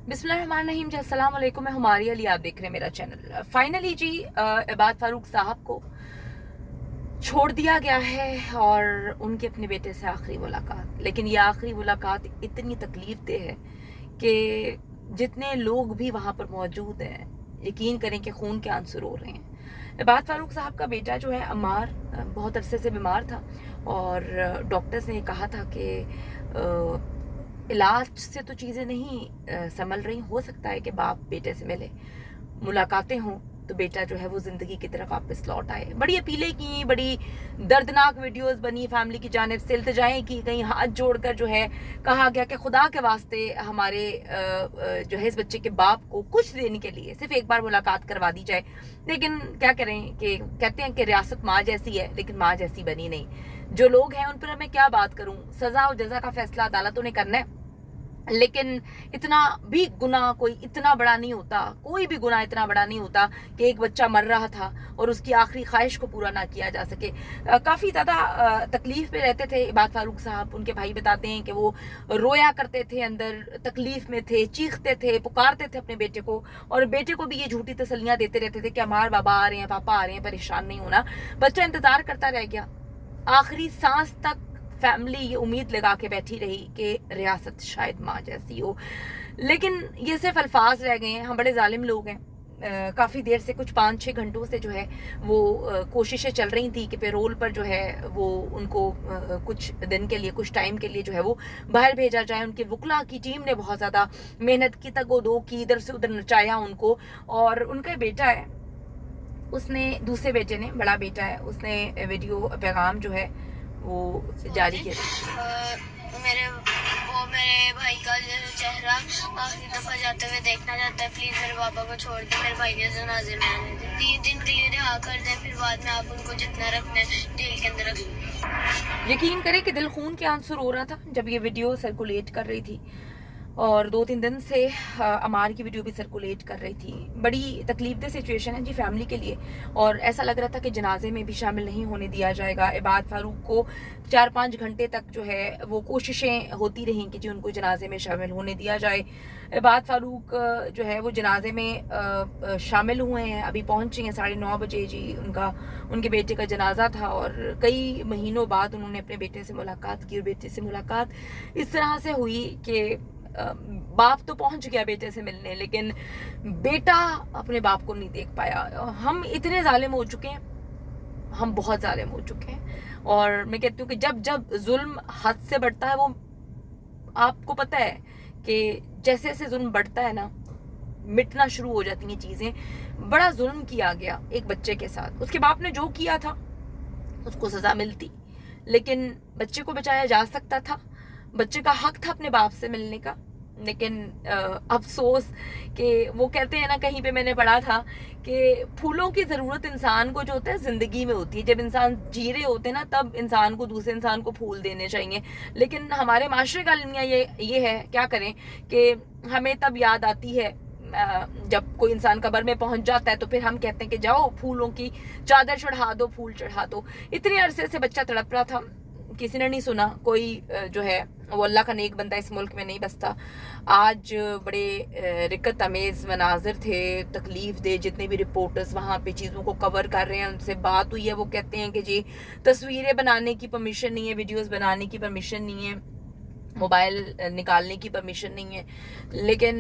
बिस्मिल्लाहिर्रहमानिर्रहीम जी, अस्सलाम वालेकुम। मैं हुमारी अली, आप देख रहे हैं मेरा चैनल। फाइनली जी इबाद फारूक साहब को छोड़ दिया गया है और उनकी अपने बेटे से आखिरी मुलाकात। लेकिन ये आखिरी मुलाकात इतनी तकलीफ दे है कि जितने लोग भी वहाँ पर मौजूद हैं, यकीन करें कि खून के आंसू रो रहे हैं। इबाद फारूक साहब का बेटा जो है अम्मार, बहुत अरसे से बीमार था और डॉक्टर्स ने कहा था कि इलाज से तो चीज़ें नहीं संभल रही। हो सकता है कि बाप बेटे से मिले, मुलाकातें हों तो बेटा जो है वो ज़िंदगी की तरफ वापस लौट आए। बड़ी अपीलें की, बड़ी दर्दनाक वीडियोस बनी फैमिली की जानिब से, इल्तिजाएं की गई, हाथ जोड़कर जो है कहा गया कि खुदा के वास्ते हमारे जो है इस बच्चे के बाप को कुछ देने के लिए सिर्फ एक बार मुलाकात करवा दी जाए। लेकिन क्या करें कि कहते हैं कि रियासत माँ जैसी है, लेकिन माँ जैसी बनी नहीं। जो लोग हैं उन पर मैं क्या बात करूं, सज़ा और जज़ा का फैसला अदालतों ने करना है। लेकिन इतना भी गुनाह कोई इतना बड़ा नहीं होता, कोई भी गुनाह इतना बड़ा नहीं होता कि एक बच्चा मर रहा था और उसकी आखिरी ख्वाहिश को पूरा ना किया जा सके। काफ़ी ज़्यादा तकलीफ में रहते थे इबाद फारूक साहब। उनके भाई बताते हैं कि वो रोया करते थे, अंदर तकलीफ में थे, चीखते थे, पुकारते थे अपने बेटे को, और बेटे को भी ये झूठी तसल्लियाँ देते रहते थे कि हमारे बाबा आ रहे हैं, पापा आ रहे हैं, परेशान नहीं होना। बच्चा इंतज़ार करता रह गया, आखिरी सांस तक फैमिली ये उम्मीद लगा के बैठी रही कि रियासत शायद माँ जैसी हो। लेकिन ये सिर्फ अल्फाज रह गए हैं। हम बड़े जालिम लोग हैं। काफ़ी देर से, कुछ 5-6 घंटों से जो है वो कोशिशें चल रही थी कि पेरोल पर जो है वो उनको कुछ दिन के लिए, कुछ टाइम के लिए जो है वो बाहर भेजा जाए। उनके वकला की टीम ने बहुत ज़्यादा मेहनत की, तगोदो की, इधर से उधर नचाया उनको। और उनका बेटा है, उसने, दूसरे बेटे ने, बड़ा बेटा है, उसने वीडियो पैगाम जो है वो जारी किया। मेरे भाई का चेहरा आखिरी दफा जाते हुए देखना चाहता है। प्लीज मेरे पापा को छोड़ दे, मेरे भाई के जनाजे में आने दे। 3 दिन के लिए रिहा कर दे, फिर बाद में आप उनको जितना रखना है जेल के अंदर रख। यकीन करें कि दिल खून के आंसू रो रहा था जब ये वीडियो सर्कुलेट कर रही थी, और 2-3 दिन से अमार की वीडियो भी सर्कुलेट कर रही थी। बड़ी तकलीफदेह सिचुएशन है जी फैमिली के लिए, और ऐसा लग रहा था कि जनाजे में भी शामिल नहीं होने दिया जाएगा। इबाद फारूक को 4-5 घंटे तक जो है वो कोशिशें होती रहीं कि जी उनको जनाजे में शामिल होने दिया जाए। इबाद फारूक जो है वो जनाजे में शामिल हुए हैं, अभी पहुँचे हैं 9:30 बजे जी। उनके बेटे का जनाजा था और कई महीनों बाद उन्होंने अपने बेटे से मुलाकात की, और बेटे से मुलाकात इस तरह से हुई कि बाप तो पहुंच गया बेटे से मिलने, लेकिन बेटा अपने बाप को नहीं देख पाया। हम इतने जालिम हो चुके हैं, हम बहुत जालिम हो चुके हैं। और मैं कहती हूँ कि जब जब जुल्म हद से बढ़ता है, वो आपको पता है कि जैसे जैसे जुल्म बढ़ता है ना, मिटना शुरू हो जाती हैं चीज़ें। बड़ा जुल्म किया गया एक बच्चे के साथ, उसके बाप ने जो किया था उसको सज़ा मिलती, लेकिन बच्चे को बचाया जा सकता था। बच्चे का हक था अपने बाप से मिलने का। लेकिन अफसोस कि वो कहते हैं ना, कहीं पे मैंने पढ़ा था कि फूलों की ज़रूरत इंसान को जो होता है ज़िंदगी में होती है। जब इंसान जी रहे होते हैं ना, तब इंसान को, दूसरे इंसान को फूल देने चाहिए। लेकिन हमारे माशरे का अलमिया ये है, क्या करें कि हमें तब याद आती है जब कोई इंसान कब्र में पहुंच जाता है, तो फिर हम कहते हैं कि जाओ फूलों की चादर चढ़ा दो, फूल चढ़ा दो। इतने अरसे से बच्चा तड़प रहा था, किसी ने नहीं सुना। कोई जो है वो अल्लाह का नेक बंदा इस मुल्क में नहीं बसता। आज बड़े रिक्कत अमेज़ मनाजिर थे, तकलीफ दे। जितने भी रिपोर्टर्स वहाँ पे चीज़ों को कवर कर रहे हैं, उनसे बात हुई है, वो कहते हैं कि जी तस्वीरें बनाने की परमिशन नहीं है, वीडियोस बनाने की परमिशन नहीं है, मोबाइल निकालने की परमिशन नहीं है। लेकिन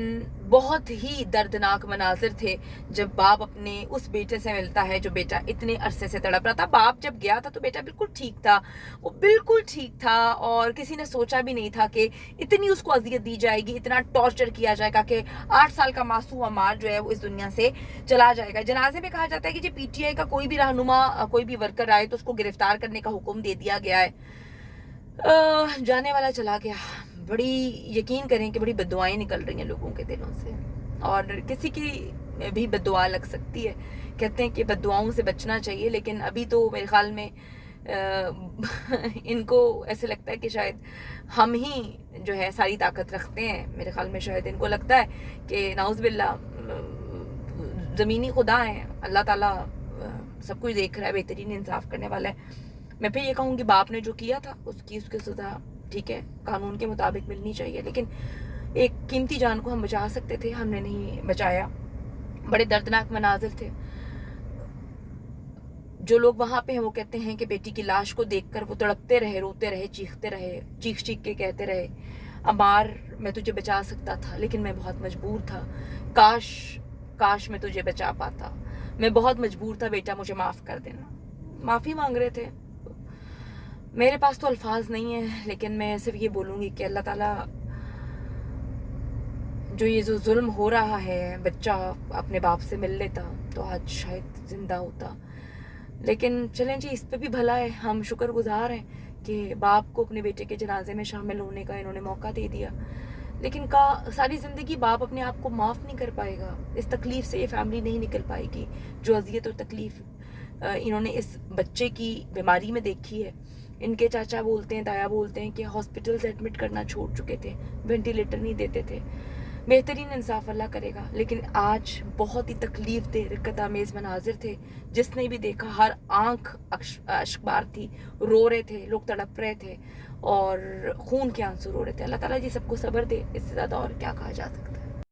बहुत ही दर्दनाक मनाजिर थे जब बाप अपने उस बेटे से मिलता है जो बेटा इतने अरसे से तड़प रहा था। बाप जब गया था तो बेटा बिल्कुल ठीक था, वो बिल्कुल ठीक था, और किसी ने सोचा भी नहीं था कि इतनी उसको अजियत दी जाएगी, इतना टॉर्चर किया जाएगा कि 8 साल का मासूम अमार जो है वो इस दुनिया से चला जाएगा। जनाजे में कहा जाता है कि जो पीटीआई का कोई भी रहनुमा, कोई भी वर्कर आए तो उसको गिरफ्तार करने का हुक्म दे दिया गया है। जाने वाला चला गया। बड़ी, यकीन करें कि बड़ी बद्दुआएं निकल रही हैं लोगों के दिलों से, और किसी की भी बद्दुआ लग सकती है। कहते हैं कि बद्दुआओं से बचना चाहिए, लेकिन अभी तो मेरे ख्याल में इनको ऐसे लगता है कि शायद हम ही जो है सारी ताकत रखते हैं। मेरे ख्याल में शायद इनको लगता है कि नाउज़ बिल्ला ज़मीनी खुदा है, अल्लाह ताला सब कुछ देख रहा है, बेहतरीन इंसाफ करने वाला है। मैं फिर ये कहूँगी, बाप ने जो किया था उसकी सज़ा ठीक है, कानून के मुताबिक मिलनी चाहिए, लेकिन ایک قیمتی جان کو ہم بچا سکتے تھے، ہم نے نہیں بچایا. بڑے دردناک مناظر تھے. جو لوگ وہاں پہ ہیں وہ کہتے ہیں کہ بیٹی کی لاش کو دیکھ کر وہ تڑپتے رہے، روتے رہے، چیختے رہے، چیخ چیخ کے کہتے رہے عمار میں تجھے بچا سکتا تھا لیکن میں بہت مجبور تھا، کاش میں تجھے بچا پاتا، میں بہت مجبور تھا بیٹا، مجھے معاف کر دینا. معافی مانگ رہے تھے. میرے پاس تو الفاظ نہیں ہیں، لیکن میں صرف یہ بولوں گی کہ اللہ تعالیٰ جو ظلم ہو رہا ہے، بچہ اپنے باپ سے مل لیتا تو آج شاید زندہ ہوتا. لیکن چلیں جی، اس پہ بھی بھلا ہے، ہم شکر گزار ہیں کہ باپ کو اپنے بیٹے کے جنازے میں شامل ہونے کا انہوں نے موقع دے دیا. لیکن ساری زندگی باپ اپنے آپ کو معاف نہیں کر پائے گا. اس تکلیف سے یہ فیملی نہیں نکل پائے گی جو اذیت اور تکلیف انہوں نے اس بچے کی بیماری میں دیکھی ہے. ان کے چاچا بولتے ہیں، دایا بولتے ہیں کہ ہاسپٹل سے ایڈمٹ کرنا چھوڑ چکے تھے، وینٹیلیٹر نہیں دیتے تھے. بہترین انصاف اللہ کرے گا. لیکن آج بہت ہی تکلیف دہ رقت آمیز مناظر تھے. جس نے بھی دیکھا ہر آنکھ اشکبار تھی، رو رہے تھے لوگ، تڑپ رہے تھے اور خون کے آنسو رو رہے تھے. اللہ تعالیٰ جی سب کو صبر دے، اس سے زیادہ اور کیا کہا جا سکتا ہے.